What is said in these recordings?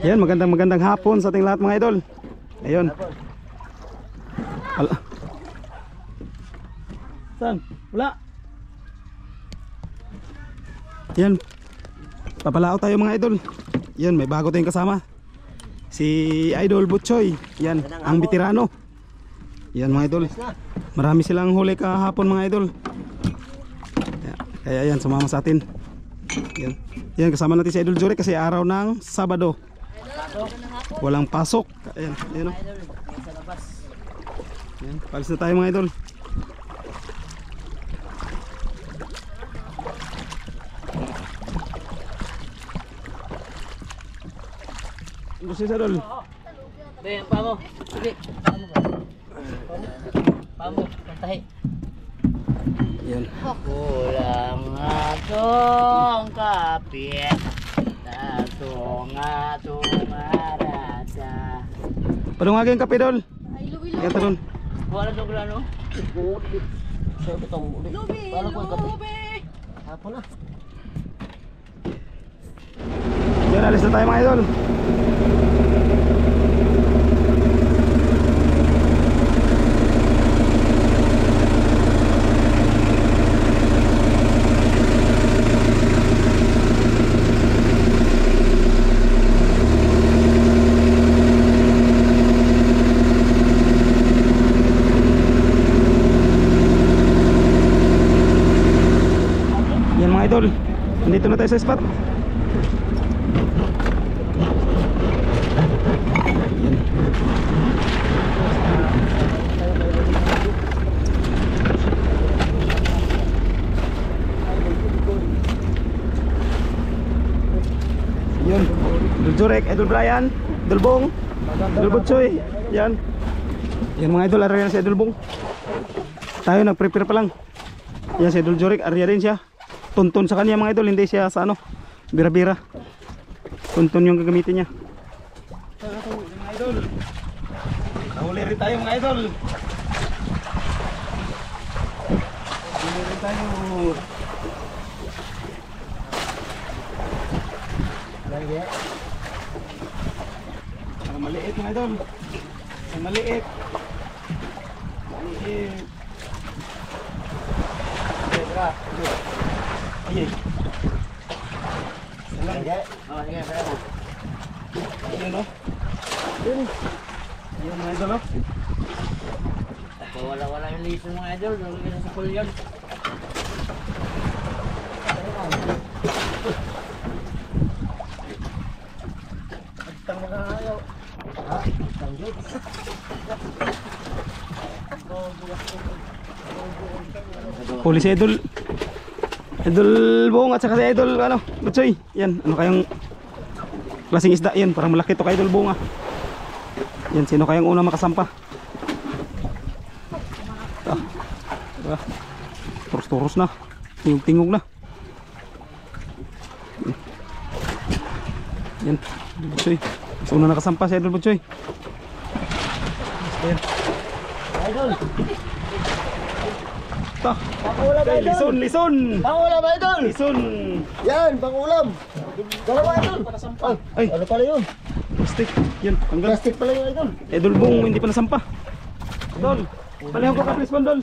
Yan, magandang hapon sa ating lahat mga idol. Ayun. Saan? Wala. Yan. Papalao tayo mga idol. Yan, may bago tayong kasama. Si Idol Butchoy. Yan, ang veterano. Yan mga idol. Marami silang huli kahapon mga idol. Kaya yan, sumama sa atin. Yan. Yan, kasama natin si Idol Jorik kasi araw ng Sabado. Walang pasok. Ayan, ayan o. Yan, palis na tayo mga idol. Gusto sa idol. Be, pamo. Sige. Pamo, pantahi. Yan. Kulang atong kapit. Atong arada. Padungagin kape dol. Kaya talon. Wala dong grano. Saya betong ulit. Wala ko kape. Apa na? Yan, alis na tayo mga idol. Yan mga idol, nandito na tayo sa spot. Yun, Idol Jurek, Idol Brian, Idol Bong, Idol Butchoy. Yan. Yan mga idol, area na si Idol Bong. Tayo nag-prepare pa lang. Yan si Idol Jurek, area rin siya. Tuntun sa kanya mga idol, hindi siya sa ano, bira-bira. Tuntun yung gagamitin niya. Mga idol, nahuli rin tayo mga idol. Nahuli rin tayo. Ang maliit mga idol. Ang maliit. Maliit. Ayy. Salam. Oh, sige, pera. Ayun o. Ayun mga idol o. Wala yung liso mga idol. Nalagyan sa kulyon. Agtang mga ayaw. Ha? Agtang yun. Huli si Idol Bong at saka si Idol ano, Butchoy. Yan, ano kayang klaseng isda yan? Parang malaki to kay Idol Bong ah. Yan, sino kayang unang makasampa? Turos-turos na. Tingog-tingog na. Yan, Butchoy. So, unang nakasampa si Idol Butchoy. Yan. Idol! Ta. Pangulam Okay, idol! lison! Pangulam idol! Lison! Yan, pangulam! Dalawa idol! Ay, Ano pala yun? plastic. Yan, hanggang Plastic pala yun idol! Idol Bong hindi pa nasampa. Dol, palihog ko ka please Dol.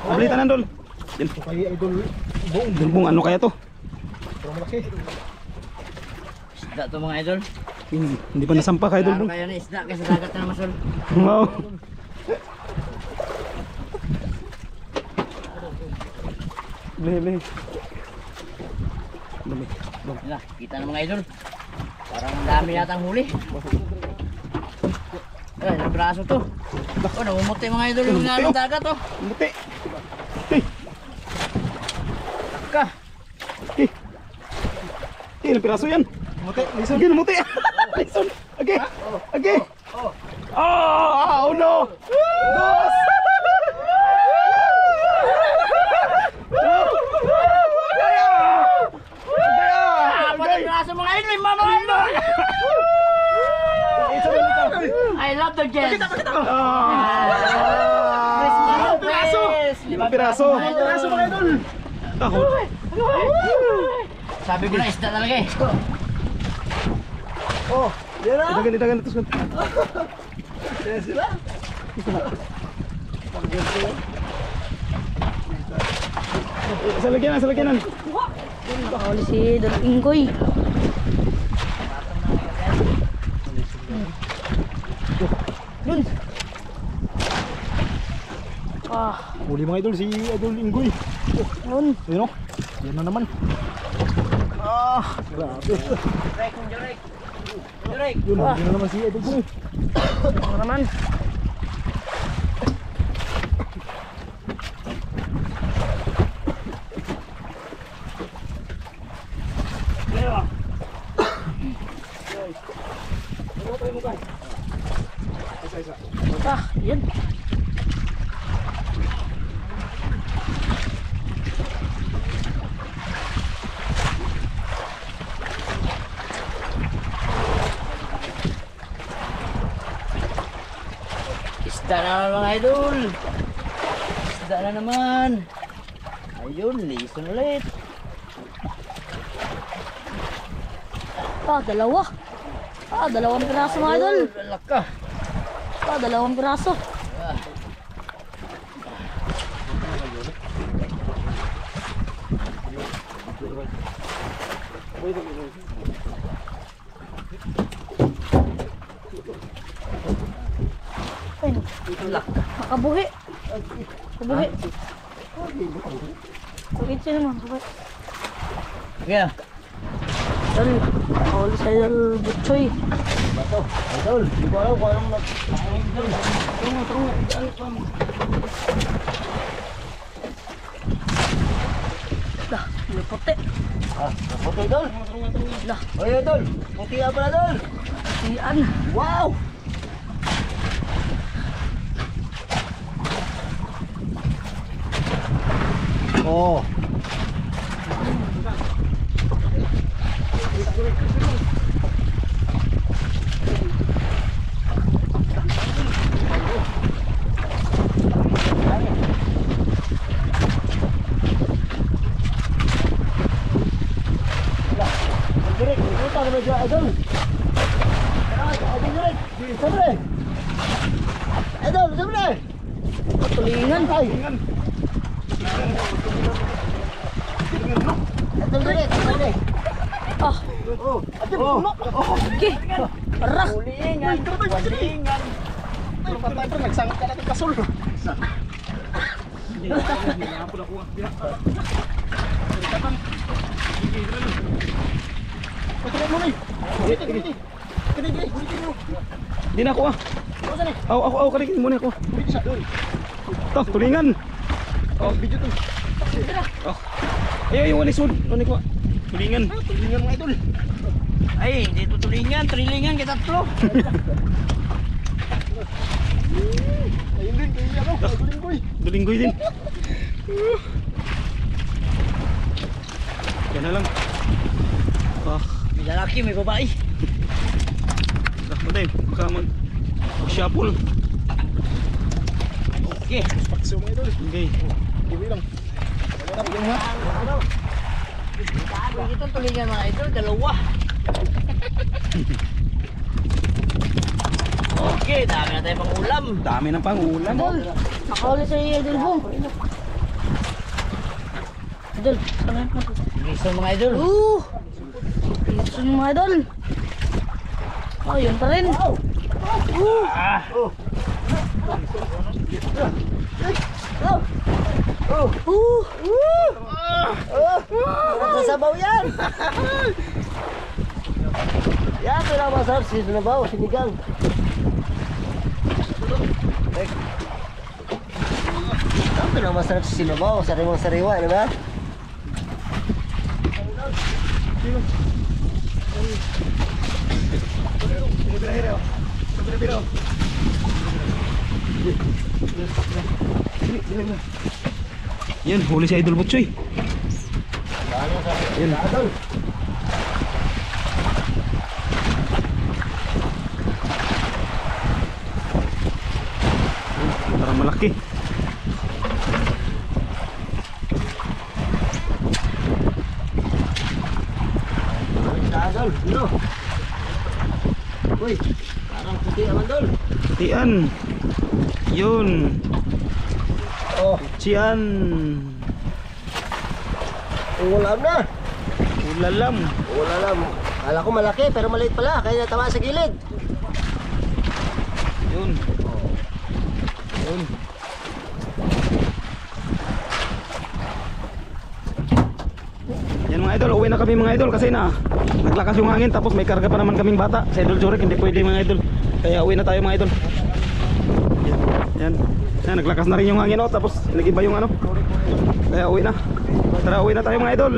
Pablitan na Dol. Yan. Kaya idol buong Idol Bong ano kaya to? pero malaki. Isda to mga idol. Hindi pa nasampa kay Idol Bong. Kaya na isda kasi dagat na masol. Wow. Lehe. Dami. Yan, kita na mga idol. Parang ang dami yatang huli. Ay, ang braso to. Oh, namumuti mga idol yung Namumuti, oh. dagat oh. Muti. Hey, Ka. ilang piraso yan? Muti, Sige, muti. Lison. Okay. Okay. Oh no. Dos. Apat ang braso mga idol, lima mga idol. I love the guest. Limang piraso. Mga idol. Tahol. Sabi ko na isda talaga eh. Oh, yan na. Dagan ito. Yan sila. Sa lagyanan. Nakahuli si Idol Inggoy. Yun. Huli mga idol, si Idol Inggoy. Yun. Ayun o. Yan na naman. Grabe. Yun, huli na naman si Idol Bong. Ano naman? Yan. Isda na naman mga idol. Isda na naman. Ayun, lison ulit. Dalawa. Dalawang piraso mga idol. Laka. Dalawang piraso. Ay, makabuhi. Bakit siya naman? Yeah. Idol, nakahuli sa Idol Butchoy. Bato. Idol, di ko alam kung anong Dah, may puti. puti idol. Dah, Oy idol, puti nga pala idol. siyan. Wow! Oh. Direk, puta na medyo idol. Sabre. Idol, sabre. Tulingan. Ay. Idol direk, sabre. Ah, Oh, okay. Arak. Ulingan. Ulingan. Ay, papay nagsangit ka natin kasol. Di na ako ah. Ako, kanigin muna ako. Ito, tulingan. Oh, video to. Oh. Ayaw, yung wanisod. Ano ko? Tulingan. Tulingan mga idol. Ay, hindi ito tulingan. Trilingan kita tatlo. Ayun din, kaya ako. Tulinggoy. Tulinggoy din. Yan na lang. Ah, May lalaki, may babae. matay. Baka mag-shuffle. Okay. Pakso mga idol. Okay. Giwi lang. Yung ha? Ito tulingan mga idol, dalawa. Okay, dami na tayo pang ulam. Dami ng pangulam. Idol, nakahuli sa Idol Bong. Idol, sana yun. Lison mga idol. Ito yung mga idol. Oh, yun pa rin. Sasabaw yan. Yan, pinakamasarap si Sinabaw, sinigang. Yan, pinakamasarap si Sinabaw, sariwang-sariwa, ano ba? Yan, huli si Idol Butchoy. Yan. Parang malaki. Idol, ano? Uy, parang puti naman dol. Tian. Yun. Oh, Tian. ulam na. Ulalam. Ulam. Kala ko malaki pero maliit pala. Kaya natawa sa gilid. Yun. Yun. Yan mga idol, uwi na kami mga idol kasi na naglakas yung hangin tapos may karga pa naman kaming bata. Sa Idol Jorik hindi pwede mga idol. Kaya uwi na tayo mga idol. Yan. Yan, naglakas na rin yung hangin oh, tapos nag-iba yung ano. Kaya uwi na. Tara, uwi na tayo mga idol.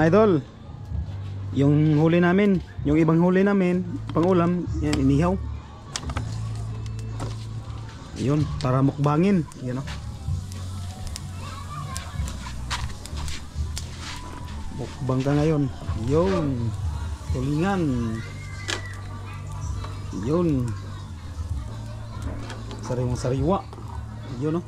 Idol, yung huli namin, yung ibang huli namin, pang ulam, yan, inihaw. Yun, para mukbangin, yan o. Mukbang ka ngayon. Yun, tulingan. Yun, sariwang sariwa. Yun o.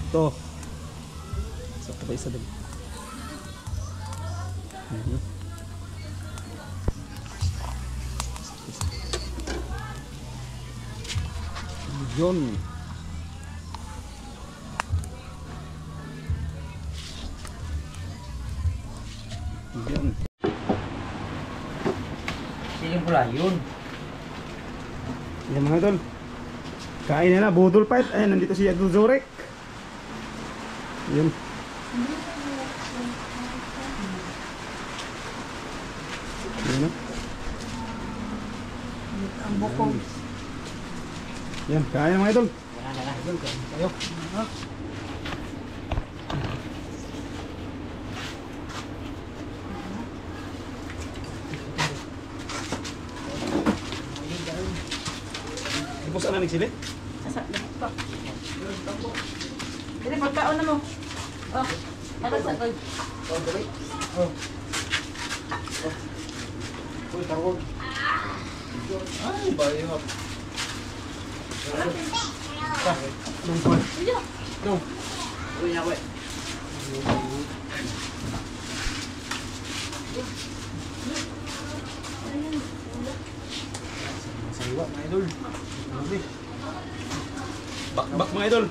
Ito. Sa pa isa din. Yun. Yun. Siling pula yun. Yan mga tol. Kain na na, budol fight. Ayan, nandito si Idol Jorik. Yun. Yan na. Ang bukog. Yan, kain na mga idol. Ayo. Ipos na nagsili? Asa, dapat pa. Dili, pagkaon na mo. Oh, atas sa tol. Oh, dali. Oh. Uy, tawag. Ay, bayo. No. Uy, ako eh. Sariwa mga idol. Bakbak mga idol.